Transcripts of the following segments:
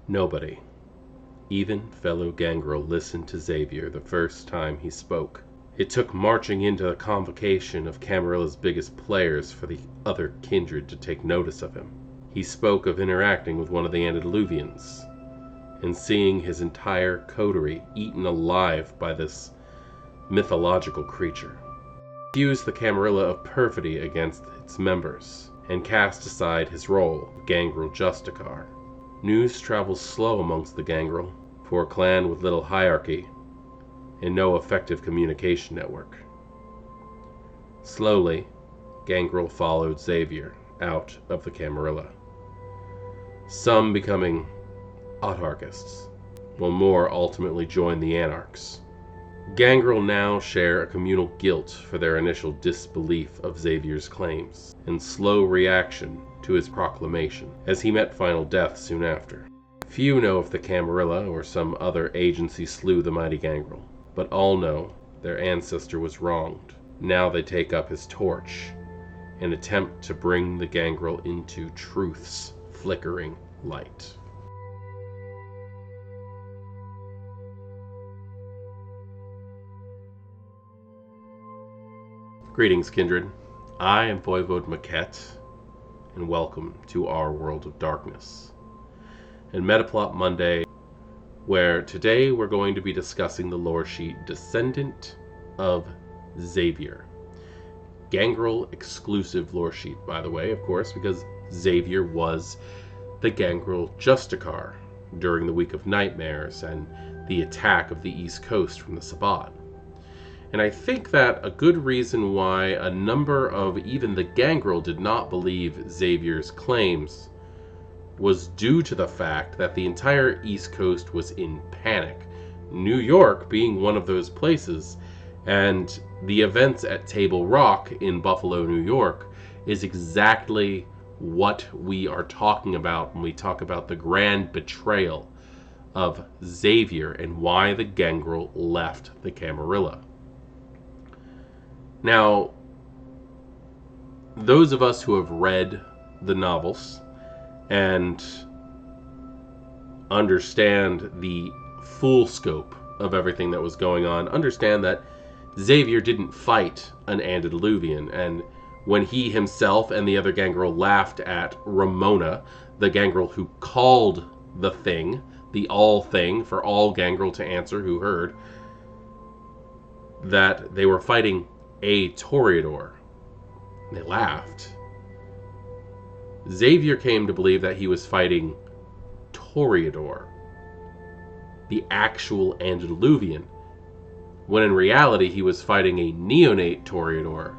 Nobody, even fellow Gangrel, listened to Xaviar the first time he spoke. It took marching into the convocation of Camarilla's biggest players for the other Kindred to take notice of him. He spoke of interacting with one of the Antediluvians, and seeing his entire coterie eaten alive by this mythological creature. He accused the Camarilla of perfidy against its members, and cast aside his role of Gangrel Justicar. News travels slow amongst the Gangrel, for a clan with little hierarchy and no effective communication network. Slowly, Gangrel followed Xaviar out of the Camarilla, some becoming autarchists, while more ultimately joined the Anarchs. Gangrel now share a communal guilt for their initial disbelief of Xaviar's claims, and slow reaction to his proclamation, as he met final death soon after. Few know if the Camarilla or some other agency slew the mighty Gangrel, but all know their ancestor was wronged. Now they take up his torch and attempt to bring the Gangrel into truth's flickering light. Greetings, Kindred. I am Voivode Maquette, and welcome to our world of darkness. And Metaplot Monday, where today we're going to be discussing the Loresheet Descendant of Xaviar. Gangrel exclusive Loresheet, by the way, of course, because Xaviar was the Gangrel Justicar during the Week of Nightmares and the attack of the East Coast from the Sabbat. And I think that a good reason why a number of even the Gangrel did not believe Xaviar's claims was due to the fact that the entire East Coast was in panic, New York being one of those places, and the events at Table Rock in Buffalo, New York, is exactly what we are talking about when we talk about the grand betrayal of Xaviar and why the Gangrel left the Camarilla. Now, those of us who have read the novels and understand the full scope of everything that was going on understand that Xaviar didn't fight an Antediluvian, and when he himself and the other Gangrel laughed at Ramona, the Gangrel who called the thing, the all thing, for all Gangrel to answer who heard, that they were fighting a Toreador. They laughed. Xaviar came to believe that he was fighting Toreador, the actual Antediluvian, when in reality he was fighting a neonate Toreador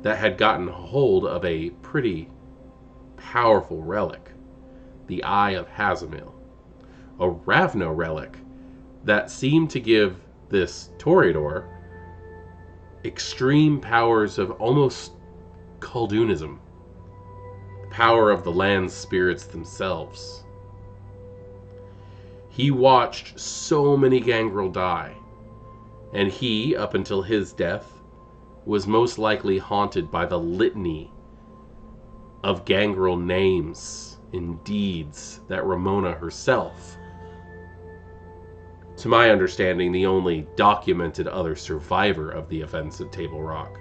that had gotten hold of a pretty powerful relic, the Eye of Hazamil, a Ravno relic that seemed to give this Toreador extreme powers of almost Khaldoonism, power of the land spirits themselves. He watched so many Gangrel die, and he, up until his death, was most likely haunted by the litany of Gangrel names and deeds that Ramona herself, to my understanding, the only documented other survivor of the events at Table Rock,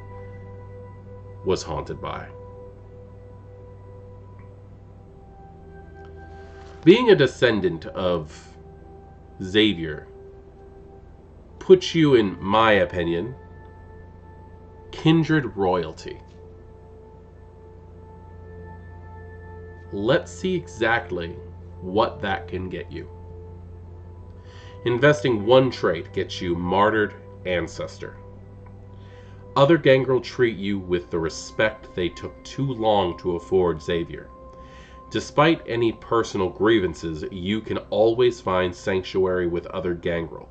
was haunted by. Being a descendant of Xaviar puts you, in my opinion, Kindred royalty. Let's see exactly what that can get you. Investing one trait gets you Martyred Ancestor. Other Gangrel treat you with the respect they took too long to afford Xaviar. Despite any personal grievances, you can always find sanctuary with other Gangrel,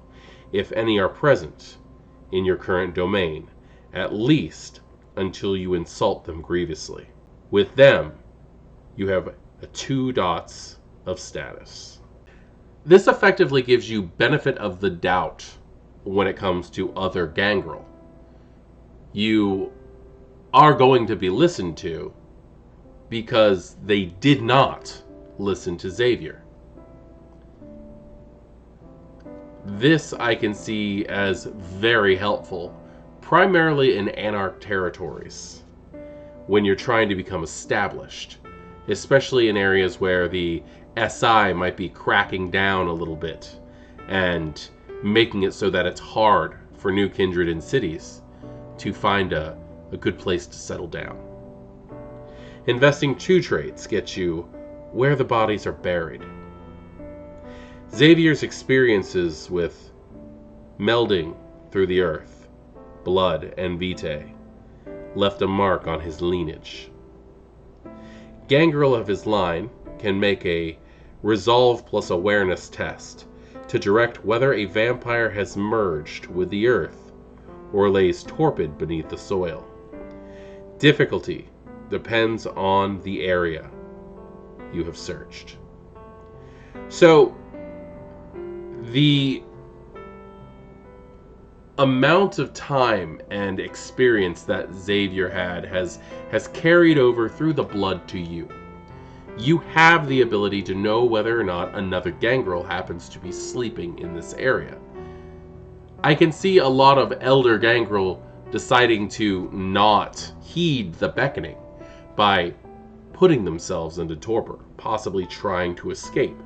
if any are present in your current domain, at least until you insult them grievously. With them, you have 2 dots of status. This effectively gives you benefit of the doubt when it comes to other Gangrel. You are going to be listened to because they did not listen to Xaviar. This I can see as very helpful, primarily in Anarch territories, when you're trying to become established, especially in areas where the SI might be cracking down a little bit and making it so that it's hard for new kindred in cities to find a good place to settle down. Investing 2 traits gets you where the bodies are buried. Xaviar's experiences with melding through the earth, blood, and vitae left a mark on his lineage. Gangrel of his line can make a resolve plus awareness test to direct whether a vampire has merged with the earth or lays torpid beneath the soil. Difficulty depends on the area you have searched. So, the amount of time and experience that Xaviar had has carried over through the blood to you. You have the ability to know whether or not another gangrel happens to be sleeping in this area. I can see a lot of elder gangrel deciding to not heed the beckoning by putting themselves into torpor, possibly trying to escape.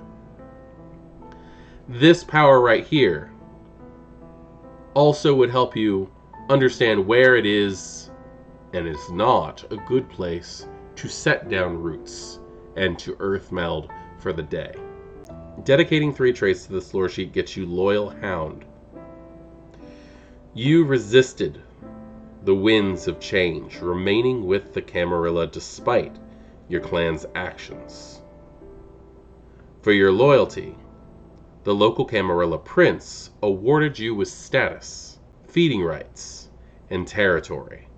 This power right here also would help you understand where it is and is not a good place to set down roots and to earth meld for the day. Dedicating 3 traits to this Loresheet gets you Loyal Hound. You resisted the winds of change, remaining with the Camarilla despite your clan's actions. For your loyalty, the local Camarilla prince awarded you with status, feeding rights, and territory,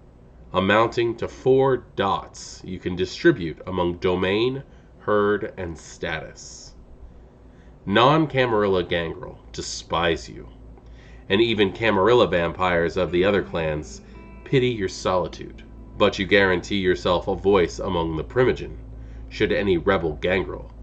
amounting to 4 dots you can distribute among domain, herd, and status. Non-Camarilla gangrel despise you, and even Camarilla vampires of the other clans pity your solitude, but you guarantee yourself a voice among the primogen should any rebel gangrel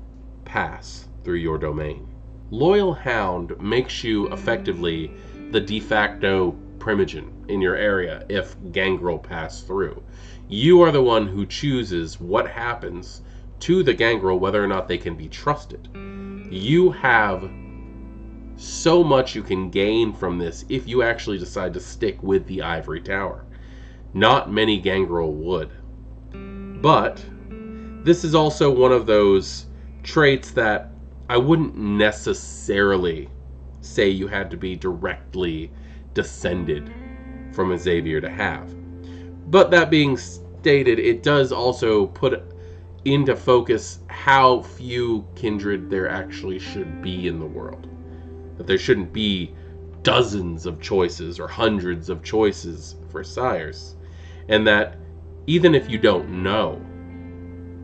pass through your domain. Loyal Hound makes you effectively the de facto primogen in your area if gangrel pass through. You are the one who chooses what happens to the gangrel, whether or not they can be trusted. You have so much you can gain from this if you actually decide to stick with the ivory tower. Not many gangrel would. But this is also one of those traits that I wouldn't necessarily say you had to be directly descended from a Xaviar to have. But that being stated, it does also put into focus how few kindred there actually should be in the world. That there shouldn't be dozens of choices or hundreds of choices for sires. And that even if you don't know,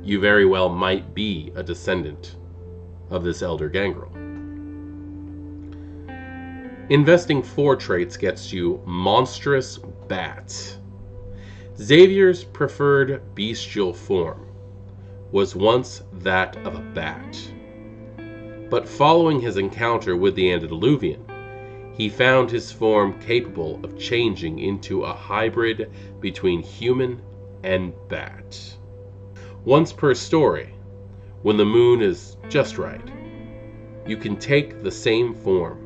you very well might be a descendant of this elder gangrel. Investing 4 traits gets you Monstrous Bat. Xaviar's preferred bestial form was once that of a bat. But following his encounter with the Antediluvian, he found his form capable of changing into a hybrid between human and bat. Once per story, when the moon is just right, you can take the same form.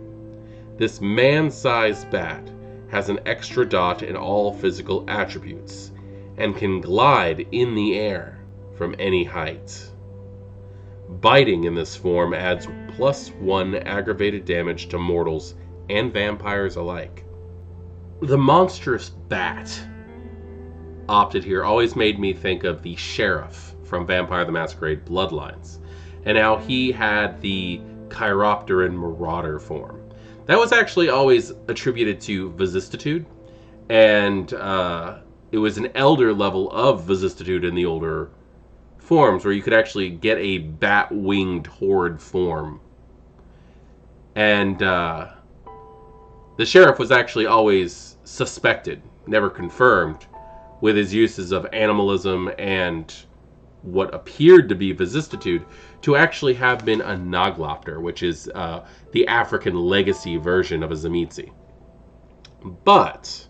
This man-sized bat has an extra dot in all physical attributes and can glide in the air from any height. Biting in this form adds +1 aggravated damage to mortals and vampires alike. The Monstrous Bat opted here always made me think of the sheriff from Vampire the Masquerade Bloodlines, and how he had the Chiropteran Marauder form. That was actually always attributed to vicissitude, and it was an elder level of vicissitude in the older forms, where you could actually get a bat-winged horde form. And the sheriff was actually always suspected, never confirmed, with his uses of animalism and what appeared to be vicissitude to actually have been a Naglopter, which is the African legacy version of a Tzimisce. But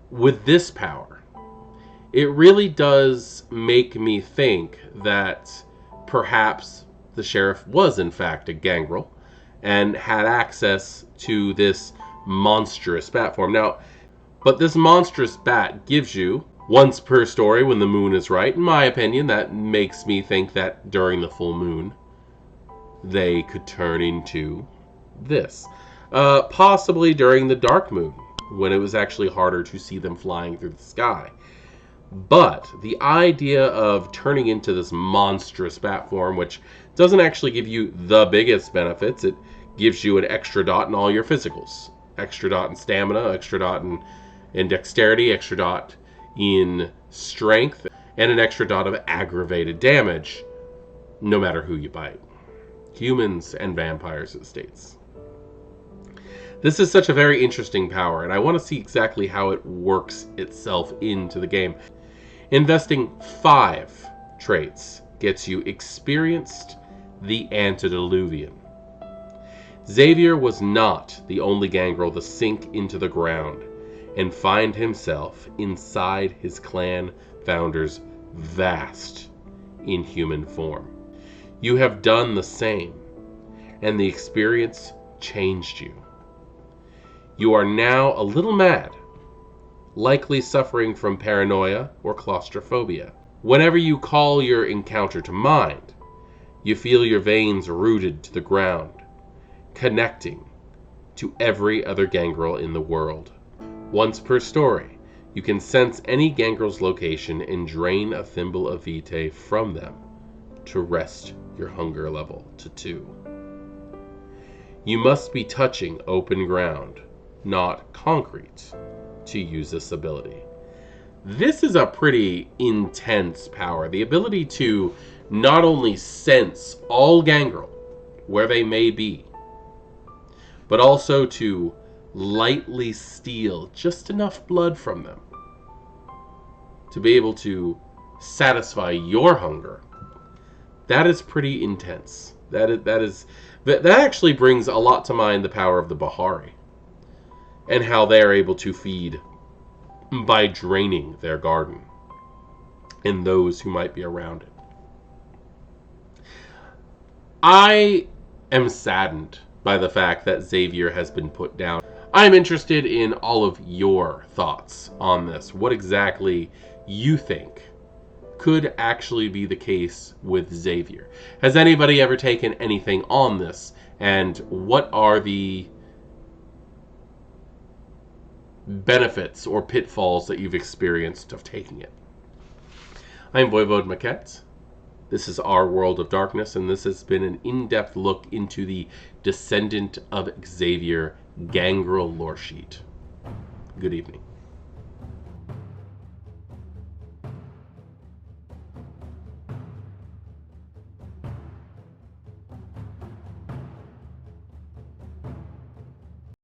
with this power, it really does make me think that perhaps the sheriff was in fact a gangrel and had access to this monstrous bat form. Now, but this monstrous bat gives you once per story when the moon is right. In my opinion, that makes me think that during the full moon, they could turn into this. Possibly during the dark moon, when it was actually harder to see them flying through the sky. But the idea of turning into this monstrous bat form, which doesn't actually give you the biggest benefits, it gives you an extra dot in all your physicals. Extra dot in stamina, extra dot in dexterity, extra dot in strength, and an extra dot of aggravated damage, no matter who you bite. Humans and vampires, it states. This is such a very interesting power, and I want to see exactly how it works itself into the game. Investing 5 traits gets you experienced the Antediluvian. Xaviar was not the only gangrel to sink into the ground and find himself inside his clan founder's vast inhuman form. You have done the same, and the experience changed you. You are now a little mad, likely suffering from paranoia or claustrophobia. Whenever you call your encounter to mind, you feel your veins rooted to the ground, connecting to every other gangrel in the world. Once per story, you can sense any gangrel's location and drain a thimble of vitae from them to rest your hunger level to 2. You must be touching open ground, not concrete, to use this ability. This is a pretty intense power. The ability to not only sense all gangrel where they may be, but also to lightly steal just enough blood from them to be able to satisfy your hunger. That is pretty intense. That actually brings a lot to mind the power of the Bahari and how they are able to feed by draining their garden and those who might be around it. I am saddened by the fact that Xaviar has been put down. I'm interested in all of your thoughts on this. What exactly you think could actually be the case with Xaviar? Has anybody ever taken anything on this? And what are the benefits or pitfalls that you've experienced of taking it? I'm Voivode Maquette. This is Our World of Darkness, and this has been an in-depth look into the Descendant of Xaviar Gangrel Loresheet. Good evening.